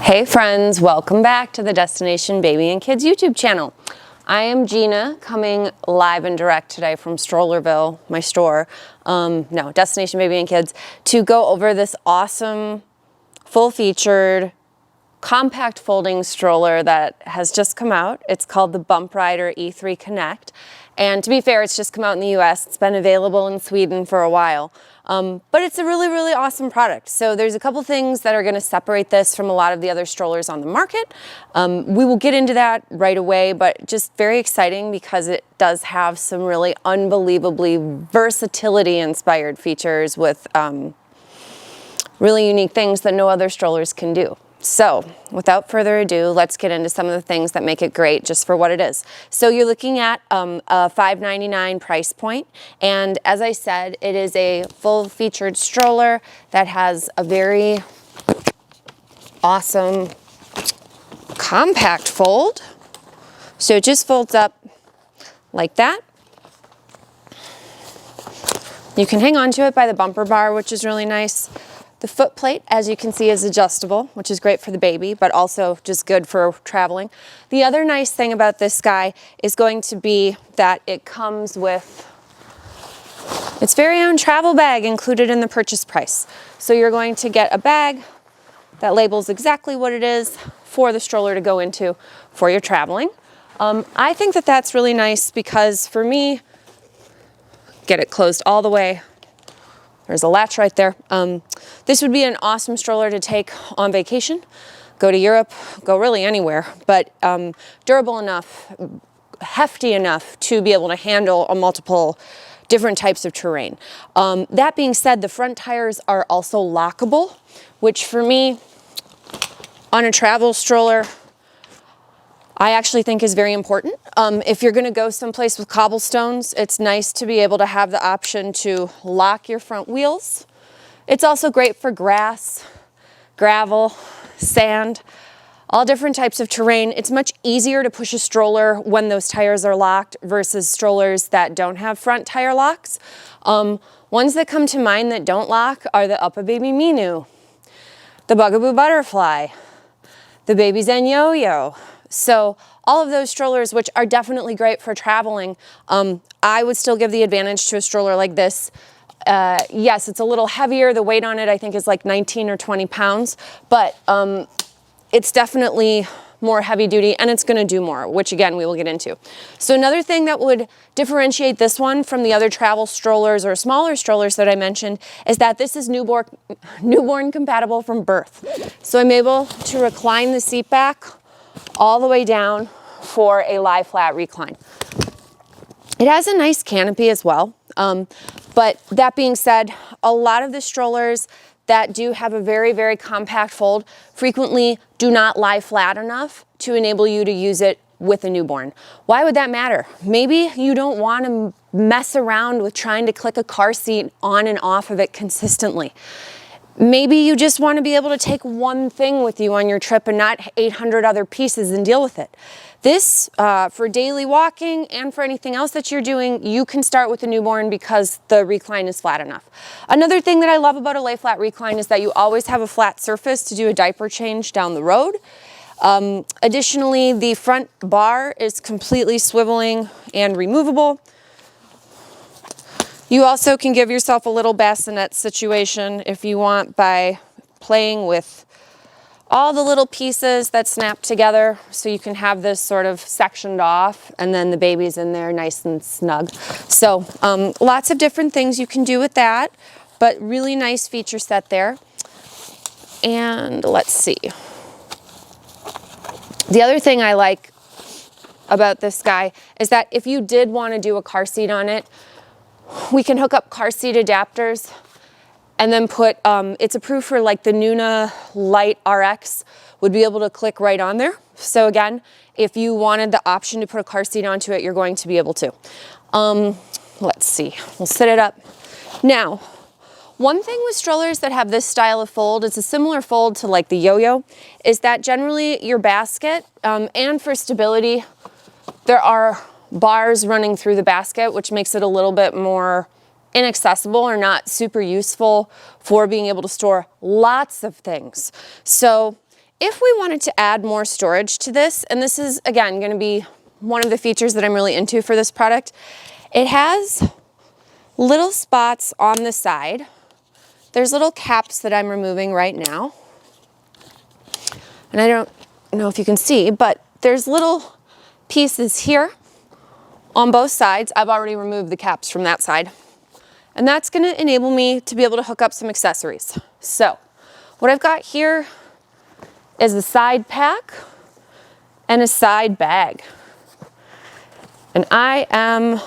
Hey friends, welcome back to the Destination Baby and Kids YouTube channel. I am Gina, coming live and direct today from Strollerville, my store, Destination Baby and Kids, to go over this awesome, full-featured, compact folding stroller that has just come out. It's called the Bumprider E3 Connect. And to be fair, it's just come out in the US. It's been available in Sweden for a while. But it's a really, really awesome product. So there's a couple things that are going to separate this from a lot of the other strollers on the market. We will get into that right away, but just very exciting because it does have some really unbelievably versatility-inspired features with really unique things that no other strollers can do. So without further ado, let's get into some of the things that make it great just for what it is. So you're looking at a $5.99 price point. And as I said, it is a full featured stroller that has a very awesome compact fold. So it just folds up like that. You can hang on to it by the bumper bar, which is really nice. The foot plate, as you can see, is adjustable, which is great for the baby, but also just good for traveling. The other nice thing about this guy is going to be that it comes with its very own travel bag included in the purchase price. So you're going to get a bag that labels exactly what it is for the stroller to go into for your traveling. I think that that's really nice because for me, get it closed all the way. There's a latch right there. This would be an awesome stroller to take on vacation, go to Europe, go really anywhere, but durable enough, hefty enough to be able to handle multiple different types of terrain. That being said, the front tires are also lockable, which for me, on a travel stroller, I actually think is very important. If you're gonna go someplace with cobblestones, it's nice to be able to have the option to lock your front wheels. It's also great for grass, gravel, sand, all different types of terrain. It's much easier to push a stroller when those tires are locked versus strollers that don't have front tire locks. Ones that come to mind that don't lock are the UPPAbaby Minu, the Bugaboo Butterfly, the Baby Zen Yo-Yo. So all of those strollers, which are definitely great for traveling, I would still give the advantage to a stroller like this. Yes, it's a little heavier. The weight on it, I think, is like 19 or 20 pounds, but it's definitely more heavy duty and it's going to do more, which again, we will get into. So another thing that would differentiate this one from the other travel strollers or smaller strollers that I mentioned is that this is newborn compatible from birth. So I'm able to recline the seat back all the way down for a lie flat recline. It has a nice canopy as well. But that being said, a lot of the strollers that do have a very, very compact fold frequently do not lie flat enough to enable you to use it with a newborn. Why would that matter? Maybe you don't want to mess around with trying to click a car seat on and off of it consistently. Maybe you just want to be able to take one thing with you on your trip and not 800 other pieces and deal with it. This, for daily walking and for anything else that you're doing, you can start with a newborn because the recline is flat enough. Another thing that I love about a lay flat recline is that you always have a flat surface to do a diaper change down the road. Additionally, the front bar is completely swiveling and removable. You also can give yourself a little bassinet situation if you want by playing with all the little pieces that snap together so you can have this sort of sectioned off and then the baby's in there nice and snug. So lots of different things you can do with that, but really nice feature set there. And let's see. The other thing I like about this guy is that if you did want to do a car seat on it, we can hook up car seat adapters and then put, it's approved for like the NUNA LITE RX would be able to click right on there. So again, if you wanted the option to put a car seat onto it, you're going to be able to. Let's see, we'll set it up. Now, one thing with strollers that have this style of fold, it's a similar fold to like the yo-yo, is that generally your basket, and for stability, there are bars running through the basket, which makes it a little bit more inaccessible or not super useful for being able to store lots of things. So if we wanted to add more storage to this, and this is again going to be one of the features that I'm really into for this product, it has little spots on the side. There's little caps that I'm removing right now. And I don't know if you can see, but there's little pieces here on both sides. I've already removed the caps from that side. And that's going to enable me to be able to hook up some accessories. So what I've got here is a side pack and a side bag. And I am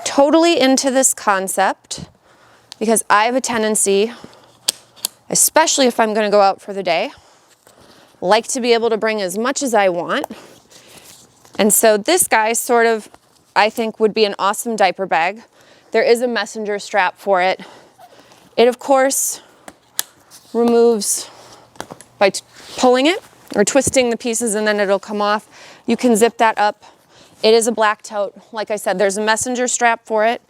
totally into this concept because I have a tendency, especially if I'm going to go out for the day, like to be able to bring as much as I want. And so this guy sort of, I think, would be an awesome diaper bag. There is a messenger strap for it. It, of course, removes by pulling it or twisting the pieces, and then it'll come off. You can zip that up. It is a black tote. Like I said, there's a messenger strap for it,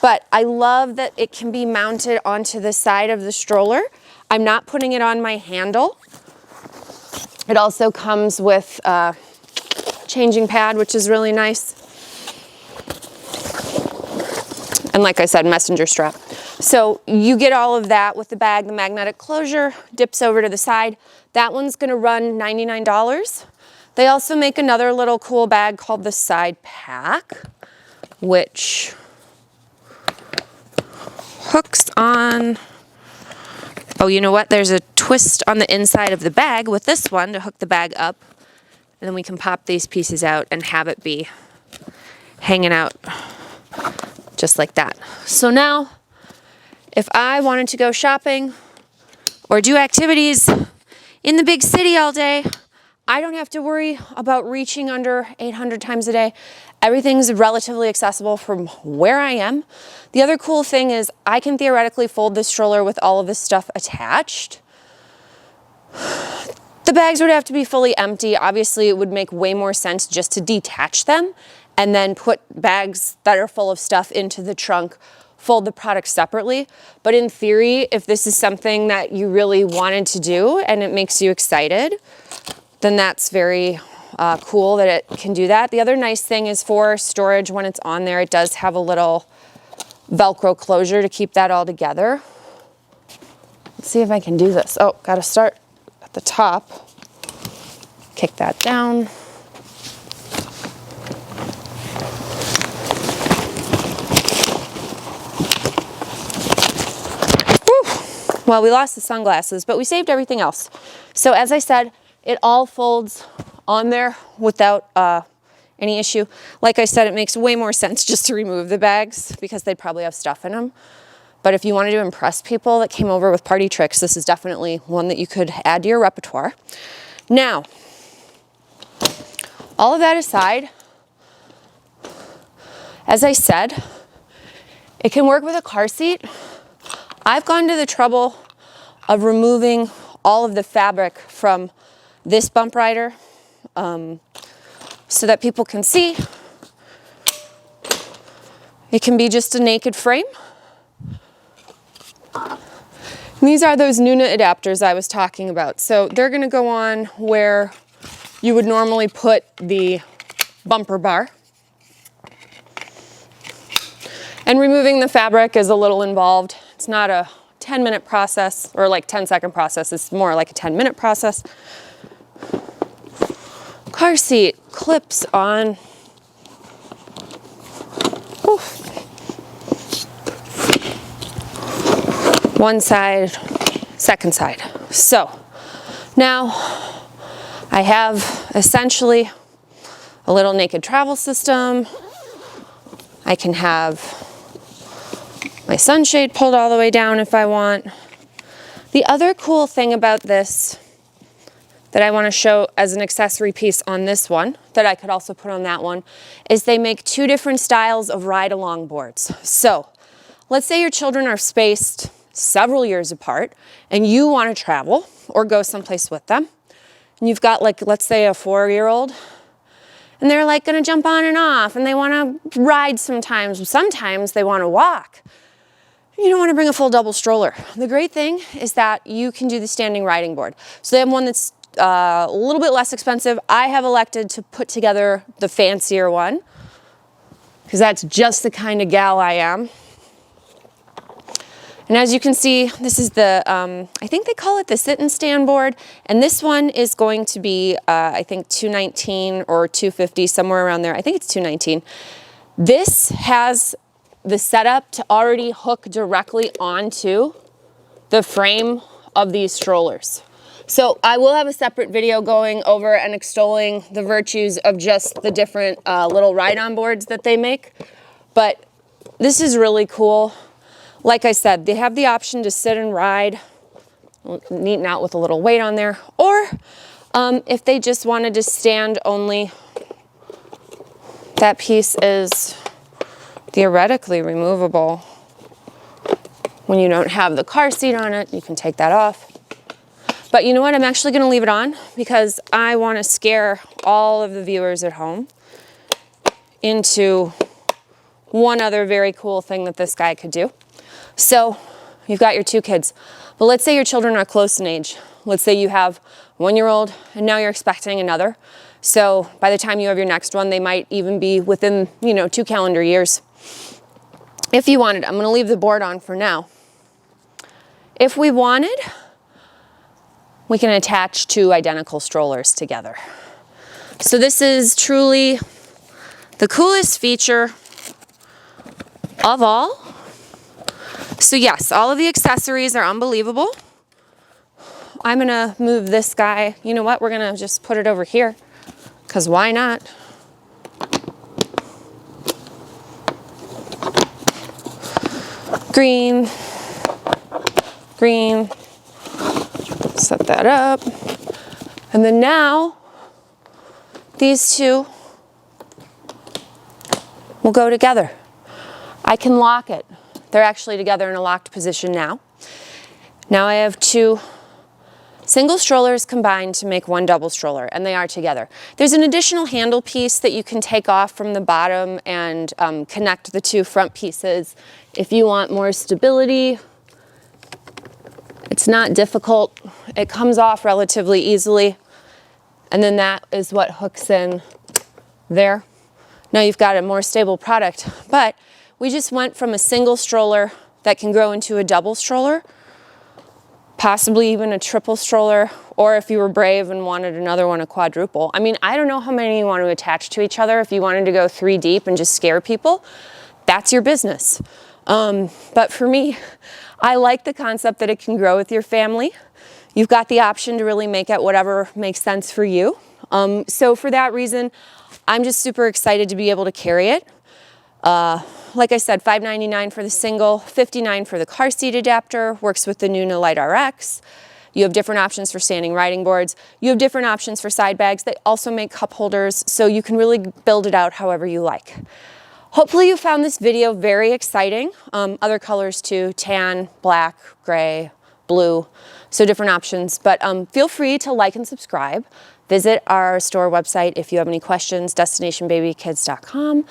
but I love that it can be mounted onto the side of the stroller. I'm not putting it on my handle. It also comes with a changing pad, which is really nice. And like I said, messenger strap. So you get all of that with the bag. The magnetic closure dips over to the side. That one's gonna run $99. They also make another little cool bag called the Sidepack, which hooks on. Oh, you know what? There's a twist on the inside of the bag with this one to hook the bag up. And then we can pop these pieces out and have it be hanging out just like that. So now, if I wanted to go shopping or do activities in the big city all day, I don't have to worry about reaching under 800 times a day. Everything's relatively accessible from where I am. The other cool thing is I can theoretically fold this stroller with all of this stuff attached. The bags would have to be fully empty. Obviously, it would make way more sense just to detach them and then put bags that are full of stuff into the trunk, fold the product separately. But in theory, if this is something that you really wanted to do and it makes you excited, then that's very cool that it can do that. The other nice thing is for storage, when it's on there, it does have a little Velcro closure to keep that all together. Let's see if I can do this. Oh, gotta start at the top. Kick that down. Whew. Well, we lost the sunglasses, but we saved everything else. So as I said, it all folds on there without any issue. Like I said, it makes way more sense just to remove the bags because they'd probably have stuff in them. But if you wanted to impress people that came over with party tricks, this is definitely one that you could add to your repertoire. Now, all of that aside, as I said, it can work with a car seat. I've gone to the trouble of removing all of the fabric from this Bumprider so that people can see. It can be just a naked frame. And these are those NUNA adapters I was talking about. So they're gonna go on where you would normally put the bumper bar. And removing the fabric is a little involved. It's not a 10-minute process or like 10-second process. It's more like a 10-minute process. Car seat clips on. Oof. One side, second side. So now I have essentially a little naked travel system. I can have my sunshade pulled all the way down if I want. The other cool thing about this that I want to show as an accessory piece on this one, that I could also put on that one, is they make two different styles of ride-along boards. So let's say your children are spaced several years apart and you want to travel or go someplace with them. And you've got, like, let's say a 4-year-old, and they're like going to jump on and off and they want to ride sometimes. Sometimes they want to walk. You don't want to bring a full double stroller. The great thing is that you can do the standing riding board. So they have one that's a little bit less expensive. I have elected to put together the fancier one because that's just the kind of gal I am. And as you can see, this is the, I think they call it the sit and stand board. And this one is going to be, I think $219 or $250, somewhere around there. I think it's $219. This has the setup to already hook directly onto the frame of these strollers. So I will have a separate video going over and extolling the virtues of just the different little ride-on boards that they make. But this is really cool. Like I said, they have the option to sit and ride, neaten out with a little weight on there, or if they just wanted to stand only, that piece is theoretically removable. When you don't have the car seat on it, you can take that off. But you know what? I'm actually going to leave it on because I want to scare all of the viewers at home into one other very cool thing that this guy could do. So you've got your 2 kids, but let's say your children are close in age. Let's say you have a 1-year-old and now you're expecting another. So by the time you have your next one, they might even be within, 2 calendar years. If you wanted, I'm going to leave the board on for now. If we wanted, we can attach 2 identical strollers together. So this is truly the coolest feature of all. So yes, all of the accessories are unbelievable. I'm gonna move this guy. You know what? We're gonna just put it over here because why not? Green, green, set that up. And then now these 2 will go together. I can lock it. They're actually together in a locked position now. Now I have 2 single strollers combined to make 1 double stroller, and they are together. There's an additional handle piece that you can take off from the bottom and connect the 2 front pieces if you want more stability. It's not difficult. It comes off relatively easily, and then that is what hooks in there. Now you've got a more stable product, but we just went from a single stroller that can grow into a double stroller, possibly even a triple stroller, or if you were brave and wanted another one, a quadruple. I mean, I don't know how many you want to attach to each other. If you wanted to go 3 deep and just scare people, that's your business. But for me, I like the concept that it can grow with your family. You've got the option to really make it whatever makes sense for you. So for that reason, I'm just super excited to be able to carry it. Like I said, $5.99 for the single, $59 for the car seat adapter, works with the NUNA LITE RX. You have different options for standing riding boards. You have different options for side bags. They also make cup holders, so you can really build it out however you like. Hopefully you found this video very exciting. Other colors too, tan, black, gray, blue, so different options. But feel free to like and subscribe. Visit our store website if you have any questions, destinationbabykids.com.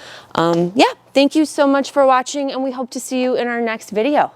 Yeah, thank you so much for watching, and we hope to see you in our next video.